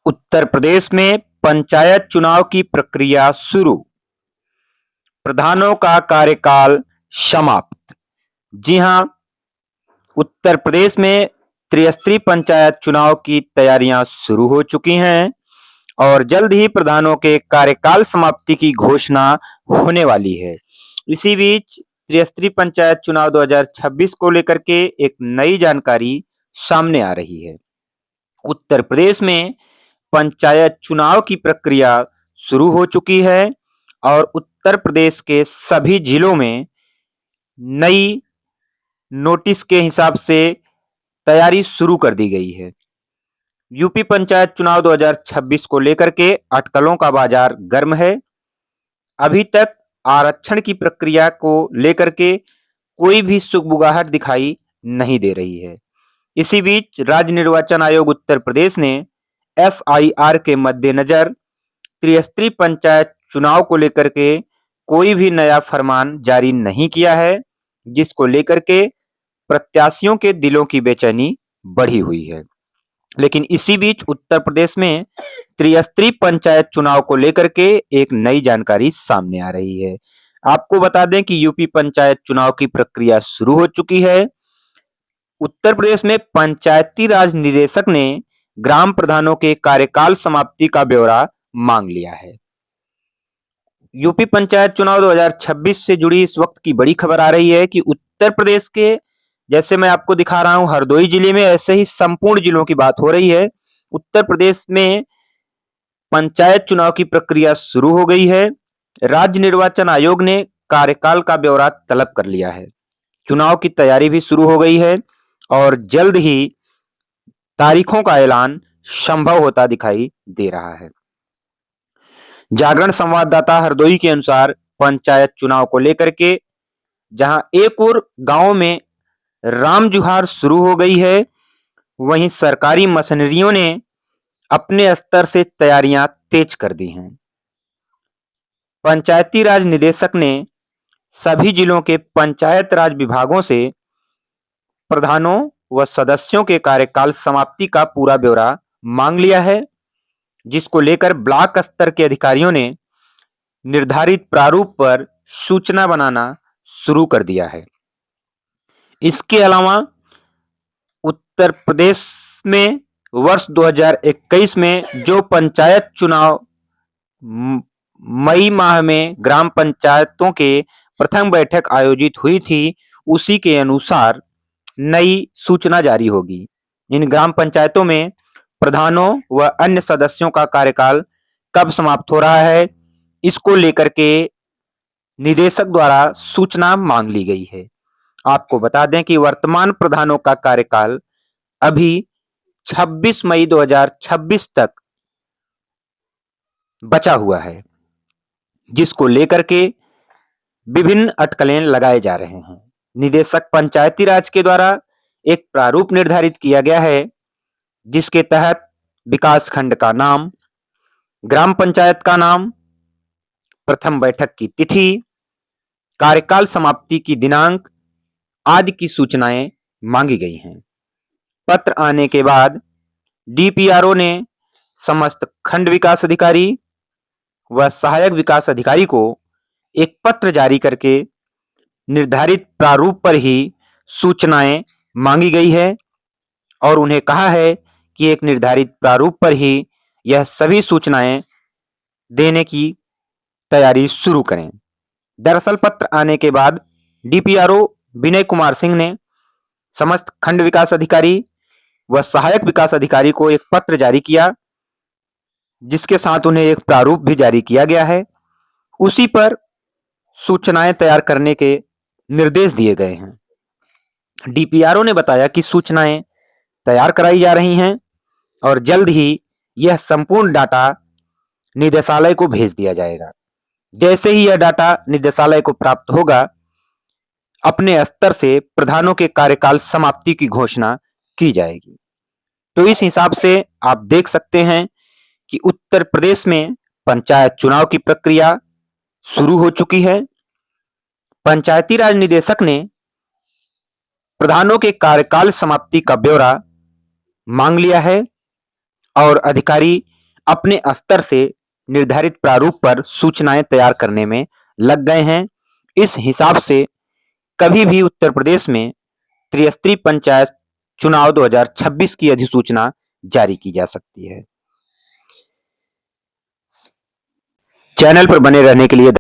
उत्तर प्रदेश में पंचायत चुनाव की प्रक्रिया शुरू। प्रधानों का कार्यकाल समाप्त। जी हां, उत्तर प्रदेश में त्रिस्तरीय पंचायत चुनाव की तैयारियां शुरू हो चुकी हैं और जल्द ही प्रधानों के कार्यकाल समाप्ति की घोषणा होने वाली है। इसी बीच त्रिस्तरीय पंचायत चुनाव 2026 को लेकर के एक नई जानकारी सामने आ रही है। उत्तर प्रदेश में पंचायत चुनाव की प्रक्रिया शुरू हो चुकी है और उत्तर प्रदेश के सभी जिलों में नई नोटिस के हिसाब से तैयारी शुरू कर दी गई है। यूपी पंचायत चुनाव 2026 को लेकर के अटकलों का बाजार गर्म है। अभी तक आरक्षण की प्रक्रिया को लेकर के कोई भी सुगबुगाहट दिखाई नहीं दे रही है। इसी बीच राज्य निर्वाचन आयोग उत्तर प्रदेश ने एसआईआर के मद्देनजर त्रिस्तरीय पंचायत चुनाव को लेकर के कोई भी नया फरमान जारी नहीं किया है, जिसको लेकर के प्रत्याशियों के दिलों की बेचैनी बढ़ी हुई है। लेकिन इसी बीच उत्तर प्रदेश में त्रिस्तरीय पंचायत चुनाव को लेकर के एक नई जानकारी सामने आ रही है। आपको बता दें कि यूपी पंचायत चुनाव की प्रक्रिया शुरू हो चुकी है। उत्तर प्रदेश में पंचायती राज निदेशक ने ग्राम प्रधानों के कार्यकाल समाप्ति का ब्यौरा मांग लिया है। यूपी पंचायत चुनाव 2026 से जुड़ी इस वक्त की बड़ी खबर आ रही है कि उत्तर प्रदेश के, जैसे मैं आपको दिखा रहा हूं हरदोई जिले में, ऐसे ही संपूर्ण जिलों की बात हो रही है। उत्तर प्रदेश में पंचायत चुनाव की प्रक्रिया शुरू हो गई है। राज्य निर्वाचन आयोग ने कार्यकाल का ब्यौरा तलब कर लिया है। चुनाव की तैयारी भी शुरू हो गई है और जल्द ही तारीखों का ऐलान संभव होता दिखाई दे रहा है। जागरण संवाददाता हरदोई के अनुसार पंचायत चुनाव को लेकर के जहां एक और गांव में राम जुहार शुरू हो गई है, वहीं सरकारी मशीनरियों ने अपने स्तर से तैयारियां तेज कर दी हैं। पंचायती राज निदेशक ने सभी जिलों के पंचायत राज विभागों से प्रधानों व सदस्यों के कार्यकाल समाप्ति का पूरा ब्यौरा मांग लिया है, जिसको लेकर ब्लॉक स्तर के अधिकारियों ने निर्धारित प्रारूप पर सूचना बनाना शुरू कर दिया है। इसके अलावा उत्तर प्रदेश में वर्ष 2021 में जो पंचायत चुनाव मई माह में ग्राम पंचायतों के प्रथम बैठक आयोजित हुई थी, उसी के अनुसार नई सूचना जारी होगी। इन ग्राम पंचायतों में प्रधानों व अन्य सदस्यों का कार्यकाल कब समाप्त हो रहा है, इसको लेकर के निदेशक द्वारा सूचना मांग ली गई है। आपको बता दें कि वर्तमान प्रधानों का कार्यकाल अभी 26 मई 2026 तक बचा हुआ है, जिसको लेकर के विभिन्न अटकलें लगाए जा रहे हैं। निदेशक पंचायती राज के द्वारा एक प्रारूप निर्धारित किया गया है, जिसके तहत विकास खंड का नाम, ग्राम पंचायत का नाम, प्रथम बैठक की तिथि, कार्यकाल समाप्ति की दिनांक आदि की सूचनाएं मांगी गई हैं। पत्र आने के बाद डीपीआरओ ने समस्त खंड विकास अधिकारी व सहायक विकास अधिकारी को एक पत्र जारी करके निर्धारित प्रारूप पर ही सूचनाएं मांगी गई है और उन्हें कहा है कि एक निर्धारित प्रारूप पर ही यह सभी सूचनाएं देने की तैयारी शुरू करें। दरअसल पत्र आने के बाद डीपीआरओ विनय कुमार सिंह ने समस्त खंड विकास अधिकारी व सहायक विकास अधिकारी को एक पत्र जारी किया, जिसके साथ उन्हें एक प्रारूप भी जारी किया गया है। उसी पर सूचनाएं तैयार करने के निर्देश दिए गए हैं। डीपीआरओ ने बताया कि सूचनाएं तैयार कराई जा रही हैं और जल्द ही यह संपूर्ण डाटा निदेशालय को भेज दिया जाएगा। जैसे ही यह डाटा निदेशालय को प्राप्त होगा, अपने स्तर से प्रधानों के कार्यकाल समाप्ति की घोषणा की जाएगी। तो इस हिसाब से आप देख सकते हैं कि उत्तर प्रदेश में पंचायत चुनाव की प्रक्रिया शुरू हो चुकी है। पंचायती राज निदेशक ने प्रधानों के कार्यकाल समाप्ति का ब्यौरा मांग लिया है और अधिकारी अपने स्तर से निर्धारित प्रारूप पर सूचनाएं तैयार करने में लग गए हैं। इस हिसाब से कभी भी उत्तर प्रदेश में त्रिस्तरीय पंचायत चुनाव 2026 की अधिसूचना जारी की जा सकती है। चैनल पर बने रहने के लिए